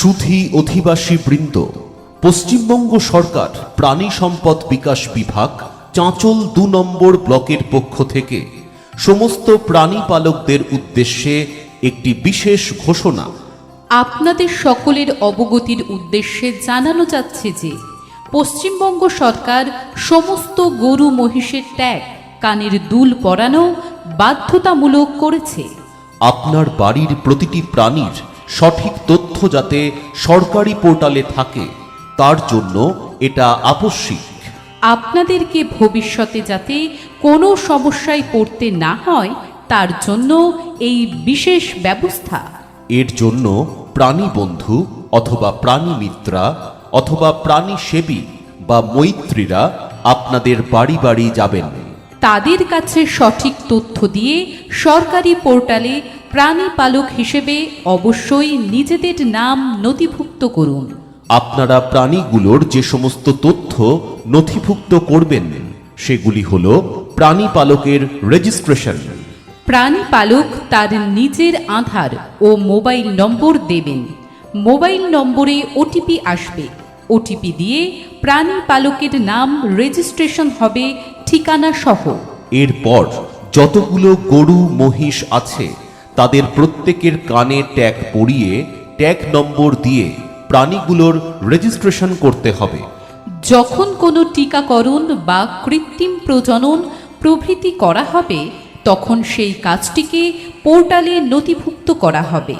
সুধী অধিবাসী বৃন্দ, পশ্চিমবঙ্গ সরকার প্রাণী সম্পদ বিকাশ বিভাগ চাঁচল ২ নম্বর ব্লকের পক্ষ থেকে সমস্ত প্রাণী পালকদের উদ্দেশ্যে একটি বিশেষ ঘোষণা। আপনাদের সকলের অবগতির উদ্দেশ্যে জানানো যাচ্ছে যে পশ্চিমবঙ্গ সরকার সমস্ত গরু মহিষের ট্যাগ কানের দুল পরানো বাধ্যতামূলক করেছে। আপনার বাড়ির প্রতিটি প্রাণীর সঠিক তথ্য যাতে সরকারি পোর্টালে থাকে তার জন্য এটা আবশ্যিক। আপনাদেরকে ভবিষ্যতে যাতে কোনো সমস্যায় পড়তে না হয় তার জন্য এই বিশেষ ব্যবস্থা। এর জন্য প্রাণী বন্ধু অথবা প্রাণী মিত্রা অথবা প্রাণী সেবী বা মৈত্রীরা আপনাদের বাড়ি বাড়ি যাবেন। তাদের কাছে সঠিক তথ্য দিয়ে সরকারি পোর্টালে প্রাণী পালক হিসেবে অবশ্যই নিজেদের নাম নথিভুক্ত করুন। আপনারা প্রাণীগুলোর যে সমস্ত তথ্য নথিভুক্ত করবেন সেগুলি হল প্রাণী পালকের রেজিস্ট্রেশন। প্রাণী পালক তার নিজের আধার ও মোবাইল নম্বর দেবেন। মোবাইল নম্বরে ওটিপি আসবে। ওটিপি দিয়ে প্রাণী পালকের নাম রেজিস্ট্রেশন হবে ঠিকানা সহ। এরপর যতগুলো গরু মহিষ আছে তাদের প্রত্যেকের কানে ট্যাগ পরিয়ে ট্যাগ নম্বর দিয়ে প্রাণীগুলোর রেজিস্ট্রেশন করতে হবে। যখন কোনো টিকাকরণ বা কৃত্রিম প্রজনন প্রভৃতি করা হবে তখন সেই কাজটিকে পোর্টালে নথিভুক্ত করা হবে।